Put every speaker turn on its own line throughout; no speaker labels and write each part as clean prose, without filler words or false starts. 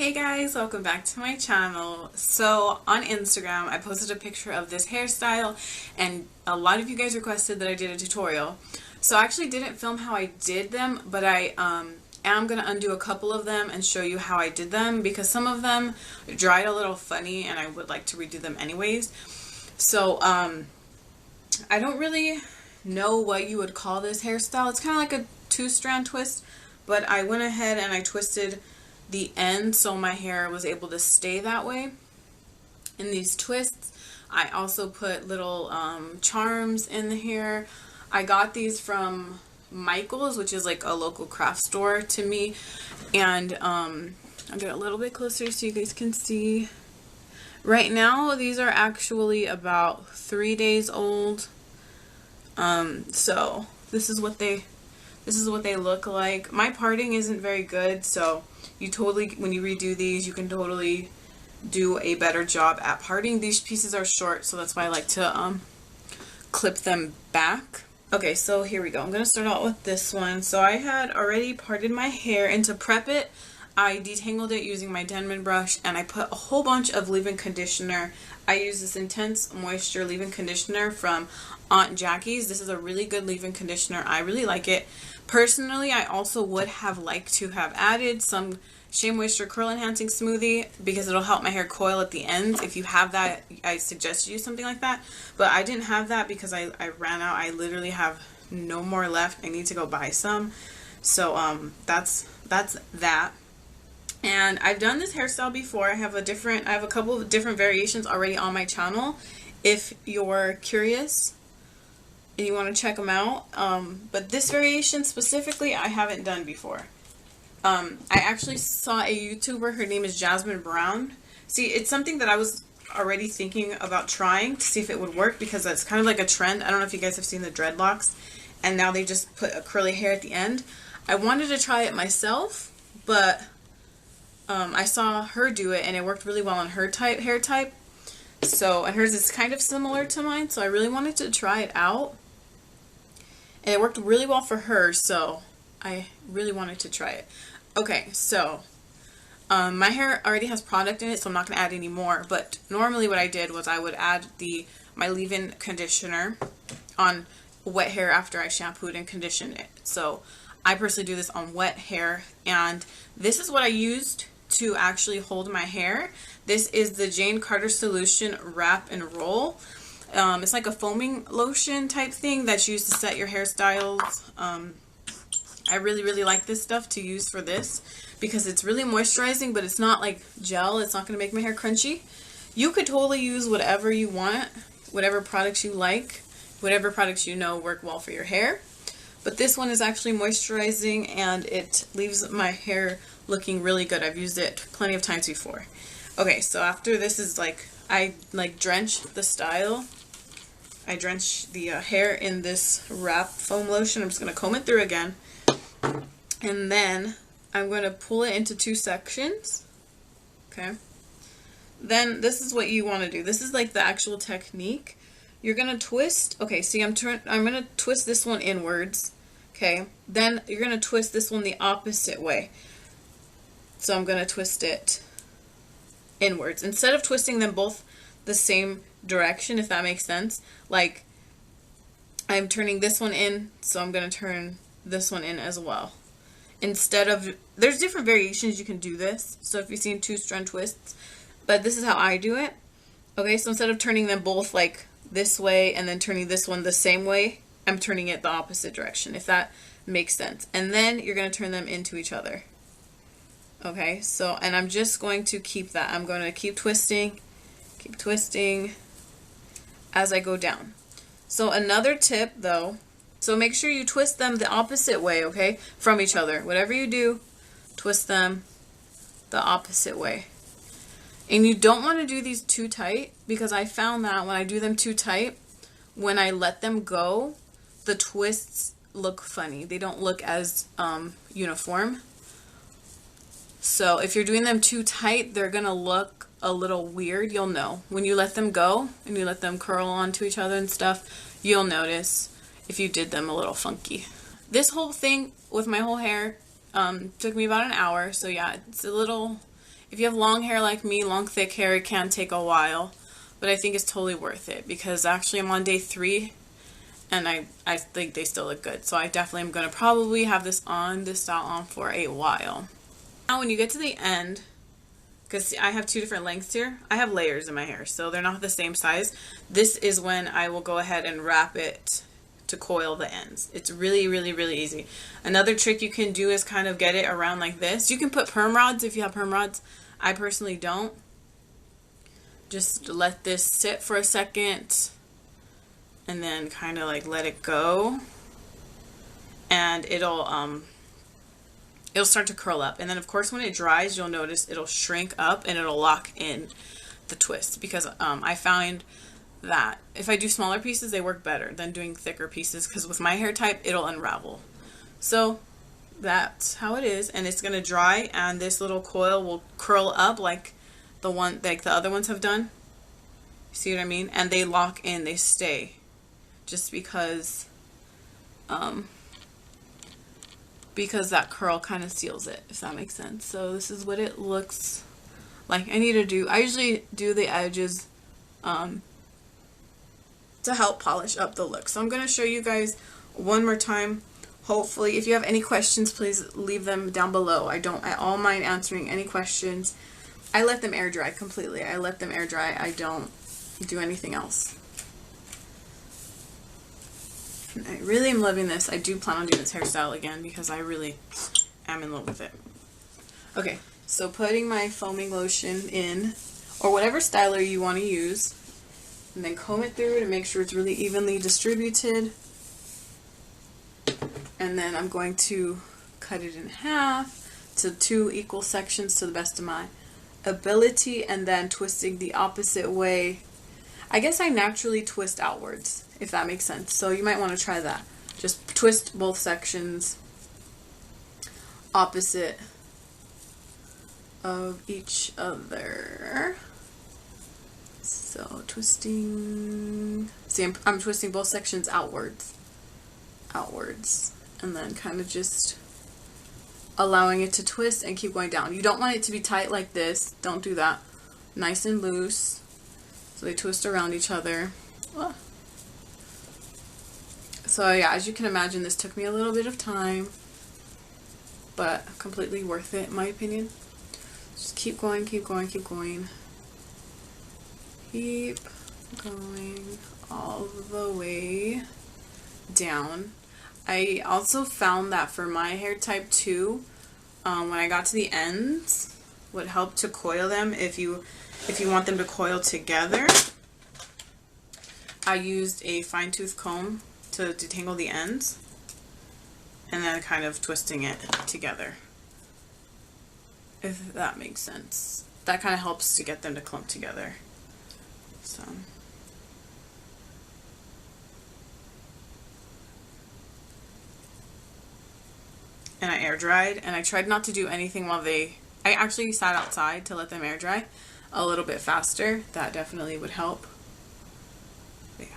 Hey guys, welcome back to my channel. So on Instagram I posted a picture of this hairstyle and a lot of you guys requested that I did a tutorial. So I actually didn't film how I did them, but I am going to undo a couple of them and show you how I did them because some of them dried a little funny and I would like to redo them anyways. So I don't really know what you would call this hairstyle. It's kind of like a two-strand twist, but I went ahead and I twisted the end so my hair was able to stay that way. In these twists I also put little charms in the hair. I got these from Michael's, which is like a local craft store to me, and I'll get a little bit closer so you guys can see. Right now these are actually about 3 days old. So this is what they look like. My parting isn't very good, so you totally, when you redo these, you can totally do a better job at parting. These pieces are short, so that's why I like to clip them back. Okay, so here we go. I'm going to start out with this one. So I had already parted my hair, and to prep it, I detangled it using my Denman brush, and I put a whole bunch of leave-in conditioner. I use this Intense Moisture leave-in conditioner from Aunt Jackie's. This is a really good leave-in conditioner. I really like it. Personally, I also would have liked to have added some Shea Moisture Curl Enhancing Smoothie because it'll help my hair coil at the ends. If you have that, I suggest you use something like that. But I didn't have that because I ran out. I literally have no more left. I need to go buy some. So that's that. And I've done this hairstyle before. I have a couple of different variations already on my channel if you're curious and you want to check them out. But this variation specifically I haven't done before. I actually saw a YouTuber, her name is Jasmine Brown. See, it's something that I was already thinking about trying to see if it would work because that's kind of like a trend. I don't know if you guys have seen the dreadlocks and now they just put a curly hair at the end. I wanted to try it myself, but I saw her do it and it worked really well on her hair type. So, and hers is kind of similar to mine, so I really wanted to try it out. And it worked really well for her, so I really wanted to try it. Okay, so my hair already has product in it, so I'm not going to add any more. But normally what I did was I would add my leave-in conditioner on wet hair after I shampooed and conditioned it. So I personally do this on wet hair, and this is what I used to actually hold my hair. This is the Jane Carter Solution Wrap and Roll. It's like a foaming lotion type thing that's used to set your hairstyles. I really like this stuff to use for this because it's really moisturizing, but it's not like gel. It's not going to make my hair crunchy. You could totally use whatever you want, whatever products you like, whatever products you know work well for your hair. But this one is actually moisturizing and it leaves my hair looking really good. I've used it plenty of times before. Okay, so after this is I drench the style. I drench the hair in this wrap foam lotion. I'm just going to comb it through again. And then I'm going to pull it into two sections. Okay. Then this is what you want to do. This is like the actual technique. You're going to twist. Okay, see, I'm going to twist this one inwards. Okay. Then you're going to twist this one the opposite way. So I'm going to twist it inwards. Instead of twisting them both the same direction, if that makes sense. Like, I'm turning this one in, so I'm going to turn this one in as well. Instead of, there's different variations you can do this. So if you've seen two-strand twists, but this is how I do it. Okay, so instead of turning them both like this way and then turning this one the same way, I'm turning it the opposite direction, if that makes sense. And then you're going to turn them into each other. Okay, so, and I'm just going to keep that. I'm going to keep twisting as I go down. So another tip though, so make sure you twist them the opposite way, okay, from each other. Whatever you do, twist them the opposite way. And you don't want to do these too tight because I found that when I do them too tight, when I let them go, the twists look funny. They don't look as uniform. So if you're doing them too tight, they're going to look a little weird. You'll know. When you let them go and you let them curl onto each other and stuff, you'll notice if you did them a little funky. This whole thing with my whole hair took me about an hour. So yeah, If you have long hair like me, long thick hair, it can take a while, but I think it's totally worth it because actually I'm on day 3 and I think they still look good. So I definitely am going to probably have this style on for a while. Now when you get to the end, because I have 2 different lengths here, I have layers in my hair, so they're not the same size. This is when I will go ahead and wrap it to coil the ends. It's really, really, really easy. Another trick you can do is kind of get it around like this. You can put perm rods if you have perm rods. I personally don't. Just let this sit for a second and then kind of like let it go, and it'll start to curl up. And then of course when it dries, you'll notice it'll shrink up and it'll lock in the twist, because I found that if I do smaller pieces, they work better than doing thicker pieces, because with my hair type it'll unravel. So that's how it is, and it's gonna dry, and this little coil will curl up like the other ones have done. See what I mean? And they lock in, they stay, just because that curl kind of seals it, if that makes sense. So this is what it looks like. I usually do the edges to help polish up the look. So I'm going to show you guys one more time. Hopefully, if you have any questions, please leave them down below. I don't at all mind answering any questions. I let them air dry completely. I let them air dry. I don't do anything else. And I really am loving this. I do plan on doing this hairstyle again because I really am in love with it. Okay, so putting my foaming lotion in, or whatever styler you want to use, and then comb it through to make sure it's really evenly distributed. And then I'm going to cut it in half to 2 equal sections to the best of my ability, and then twisting the opposite way. I guess I naturally twist outwards, if that makes sense. So you might want to try that. Just twist both sections opposite of each other. So twisting, see, I'm twisting both sections outwards, and then kind of just allowing it to twist and keep going down. You don't want it to be tight like this. Don't do that. Nice and loose, so they twist around each other. So yeah, as you can imagine, this took me a little bit of time, but completely worth it in my opinion. Just keep going, keep going, keep going. Keep going all the way down. I also found that for my hair type too, when I got to the ends, what helped to coil them, if you want them to coil together, I used a fine tooth comb to detangle the ends, and then kind of twisting it together, if that makes sense. That kind of helps to get them to clump together. So and I air dried, and I tried not to do anything while I actually sat outside to let them air dry a little bit faster. That definitely would help. But yeah.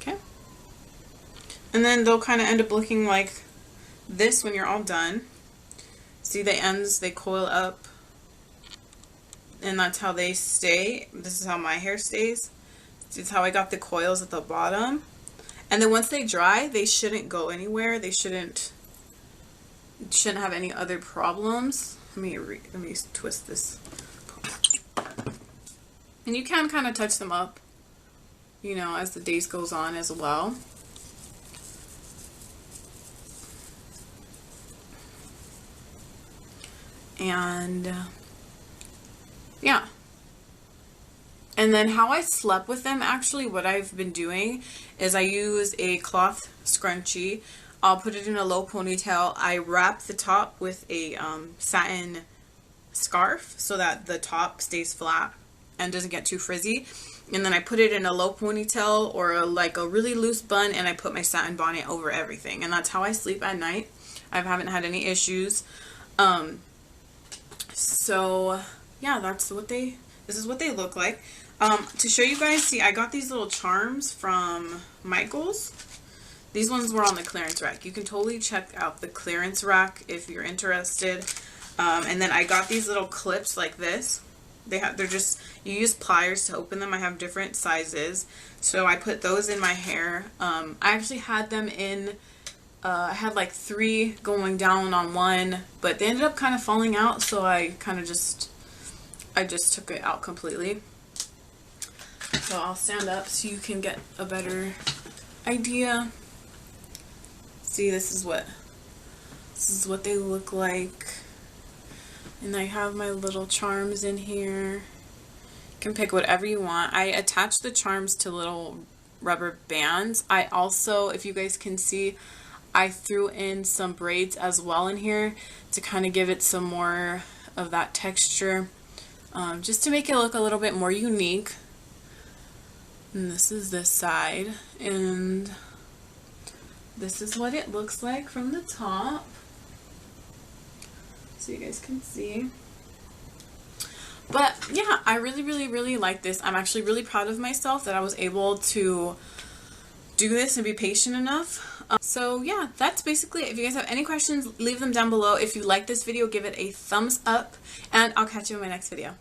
Okay. And then they'll kind of end up looking like this when you're all done. See the ends, they coil up, and that's how they stay. This is how my hair stays. This is how I got the coils at the bottom. And then once they dry, they shouldn't go anywhere. They shouldn't have any other problems. Let me twist this. And you can kind of touch them up, you know, as the days goes on as well. And yeah. And then how I slept with them, actually what I've been doing is I use a cloth scrunchie. I'll put it in a low ponytail. I wrap the top with a satin scarf so that the top stays flat and doesn't get too frizzy. And then I put it in a low ponytail or like a really loose bun, and I put my satin bonnet over everything. And that's how I sleep at night. I haven't had any issues. So yeah, this is what they look like. To show you guys, see, I got these little charms from Michael's. These ones were on the clearance rack. You can totally check out the clearance rack if you're interested. And then I got these little clips like this. They're just, you use pliers to open them. I have different sizes. So I put those in my hair. I actually had them in, I had like 3 going down on one, but they ended up kind of falling out. So I kind of just took it out completely. So I'll stand up so you can get a better idea. See, this is what they look like. And I have my little charms in here. You can pick whatever you want. I attached the charms to little rubber bands. I also, if you guys can see, I threw in some braids as well in here to kind of give it some more of that texture. Just to make it look a little bit more unique. And this is this side. And this is what it looks like from the top. So you guys can see. But yeah, I really like this. I'm actually really proud of myself that I was able to do this and be patient enough. So yeah, that's basically it. If you guys have any questions, leave them down below. If you like this video, give it a thumbs up, and I'll catch you in my next video.